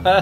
Ale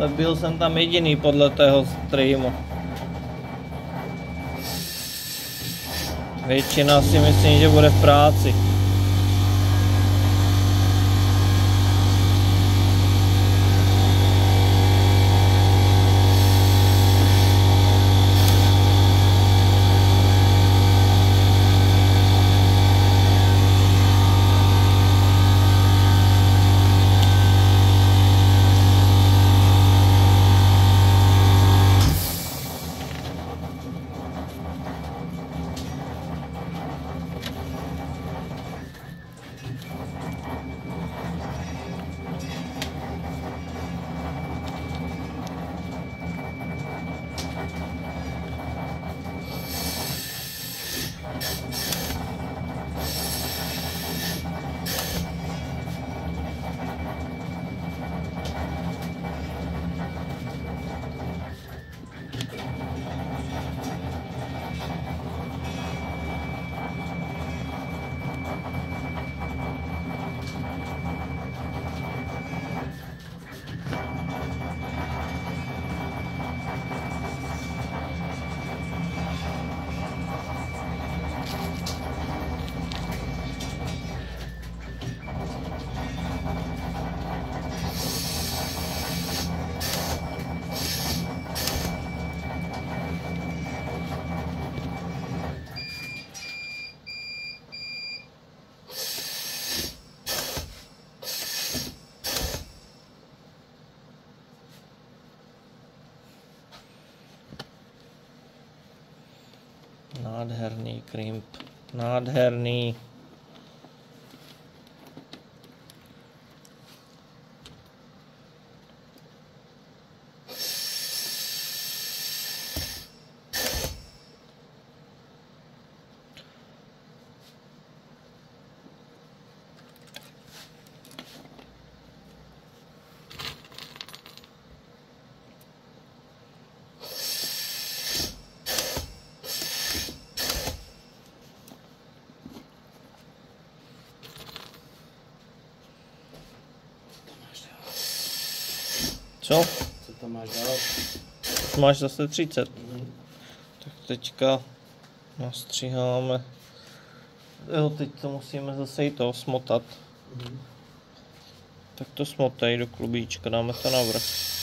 byl jsem tam jediný podle tého streamu. Většina si myslím, že bude v práci. Nádherný krimp, nádherný. Co? Co tam máš dál? Už máš zase 30. Tak teďka nastříháme. Jo, teď to musíme zase i to smotat. Tak to smotej do klubíčka, dáme to navrch.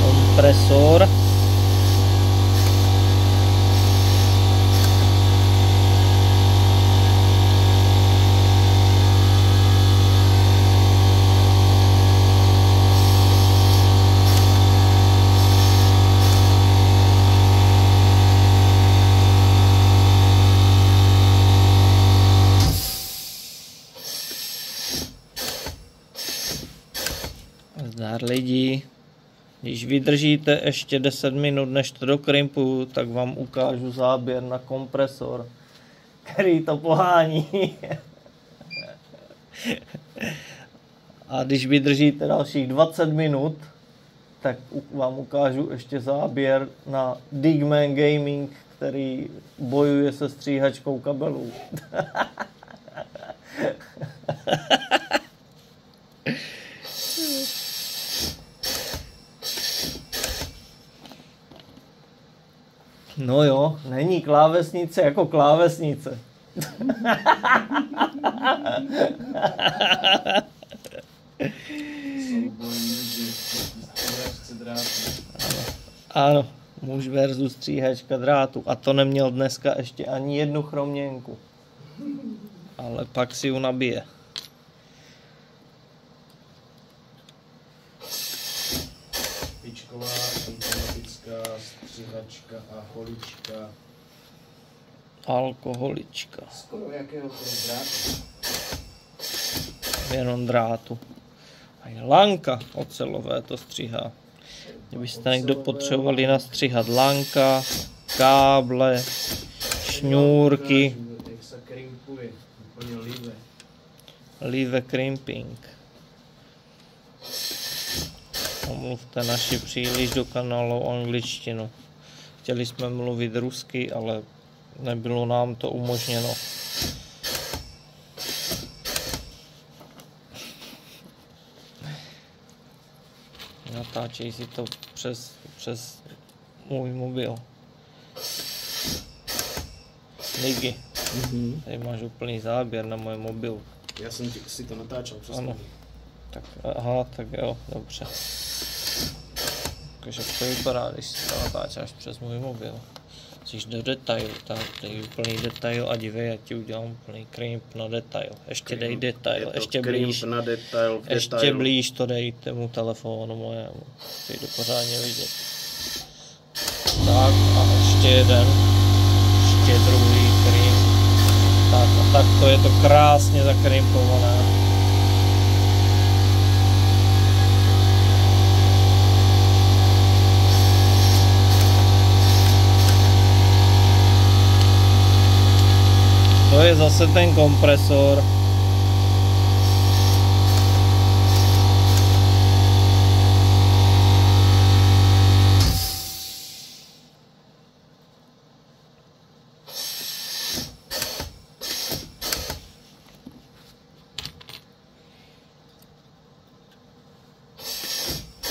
Kompresor. Zdar lidi. Když vydržíte ještě 10 minut, než to dokrimpuju, tak vám ukážu záběr na kompresor, který to pohání. A když vydržíte dalších 20 minut, tak vám ukážu ještě záběr na Digman Gaming, který bojuje se stříhačkou kabelů. No jo, není klávesnice jako klávesnice. Ano, muž versus stříhačka drátu. A to neměl dneska ještě ani jednu chroměnku. Ale pak si ju nabije. Pičková, automatická, stříhačka a holička. Alkoholička. Skoro jakéhokoliv drátu. Jenom drátu. A i lanka ocelové to stříhá. Kdybyste někdo potřebovali nastříhat lanka, káble, šňůrky. Jak se krimpuje, úplně live. Live crimping. Omluvte naši příliš dokonalou angličtinu. Chtěli jsme mluvit rusky, ale nebylo nám to umožněno. Natáčej si to přes můj mobil. Niky. Tady máš úplný záběr na můj mobil. Já jsem si to natáčel přes Ano. mobil. Tak, aha, tak jo, dobře. Takže to vypadá, když si to natáčáš přes můj mobil. Jsi do detailu, tak dej úplný detail a dívej, já ti udělám úplný crimp na detail. Ještě dej detail, ještě blíž. Na detail, Ještě blíž to dej tomu telefonu mojemu. Chci to pořádně vidět. Tak a ještě jeden. Ještě druhý crimp. Tak a tak to je to krásně zakrimpované. To je zase ten kompresor.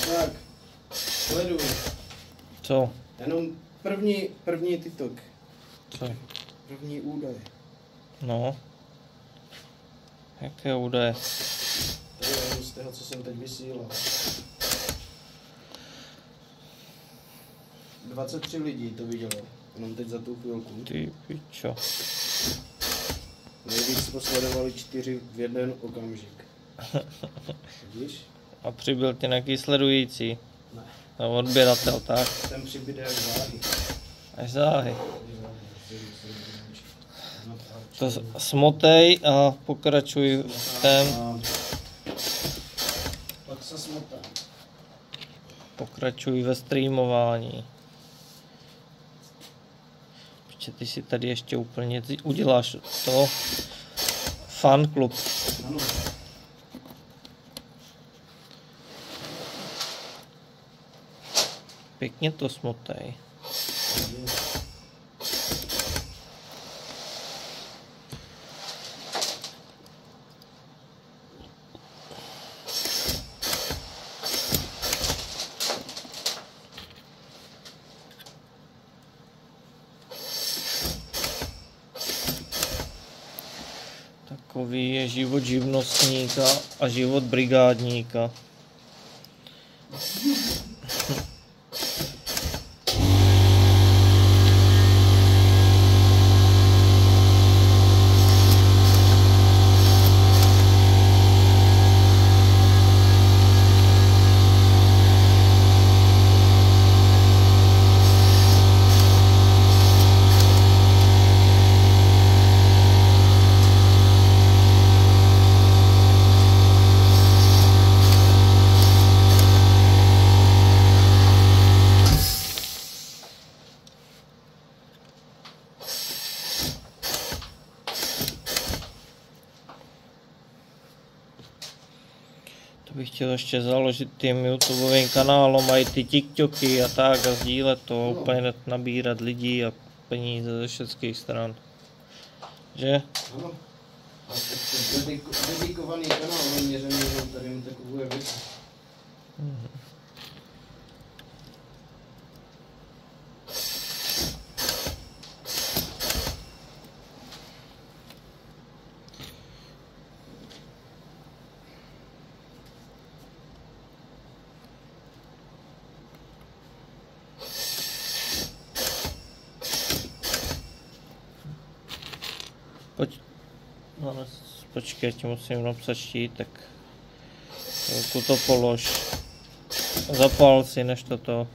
Tak, sleduj. Co? Jenom první titok. Co? První údaj. No. Jaké údaje? To je jenom z toho, co jsem teď vysílal. 23 lidí to vidělo, jenom teď za tu chvilku. Ty pičo. Nejvíc posledovali 4 v jeden okamžik. Vidíš? A přibyl ti nějaký sledující? Ne. No, odběratel, tak? Ten přibyde jak záhy. Až záhy. To smotej a pokračuj v tém. Pak se smotá. Pokračuj ve streamování. Protože ty si tady ještě úplně uděláš to fanklub. Ano. Pěkně to smotej. Takový je život živnostníka a život brigádníka. bych chtěl ještě založit tím YouTubeovým kanálem, mají ty TikToky a tak a sdílet to, úplně nabírat lidí a peníze ze všech stran. Že? Ano. A dedikovaný kanál zaměřený na tady takové věci. Počkej, ti musím napsat štítek. Chvilku to polož. Zapal si, než toto.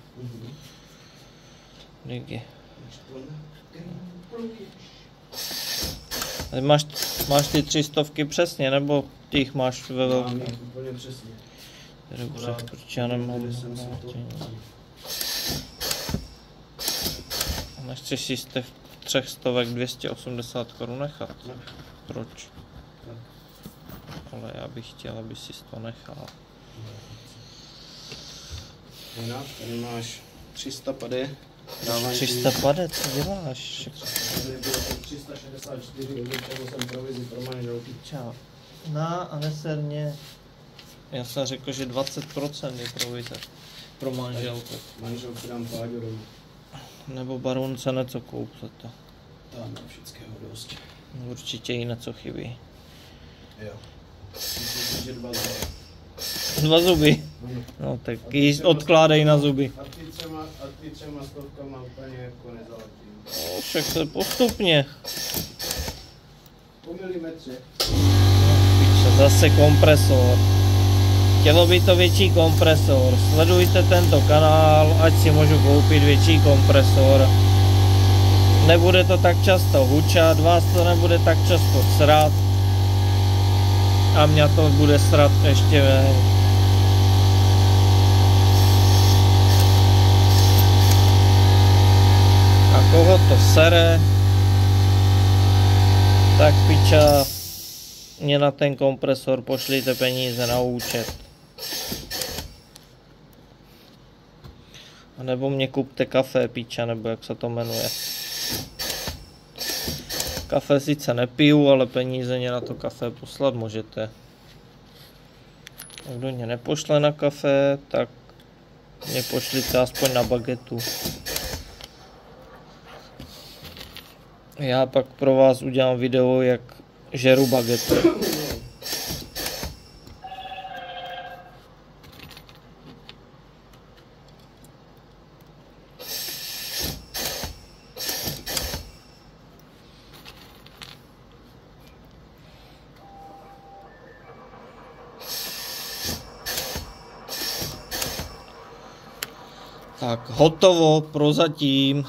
Digi. Máš ty 300 přesně, nebo ty jich máš ve velkém? Mám úplně přesně. Dobře, proč já nemám. Nechceš si z těch 300 280 korun nechat? Ne. Proč? Ne. Ale já bych chtěl, aby si to nechal. Jinak, tady máš 300 pady. 300 pade, co děláš? Tady bylo to 364, od čeho jsem provizi pro manželky. Čau. A neserně. Já jsem řekl, že 20% je provize pro manželku. Manželku dám páďorovi. Nebo baronce něco koupete. Tam má všeckého dost. Určitě jí něco chybí. Jo. Myslím si, že 2 zuby. 2 zuby? No tak jí odkládej na zuby. A ty 3 stovkama úplně jako nezaletím. No, však to je postupně. Po milimetře. Piče, zase kompresor. Chtělo by to větší kompresor. Sledujte tento kanál, ať si můžu koupit větší kompresor. Nebude to tak často hučat, vás to nebude tak často srat. A mě to bude srat ještě méně. A koho to sere, tak piča, mě na ten kompresor pošlíte peníze na účet. A nebo mě kupte kafe, piča, nebo jak se to jmenuje. Kafe sice nepiju, ale peníze mě na to kafe poslat můžete. A kdo mě nepošle na kafe, tak mě pošlite aspoň na bagetu. Já pak pro vás udělám video, jak žeru bagetu. Tak, hotovo prozatím.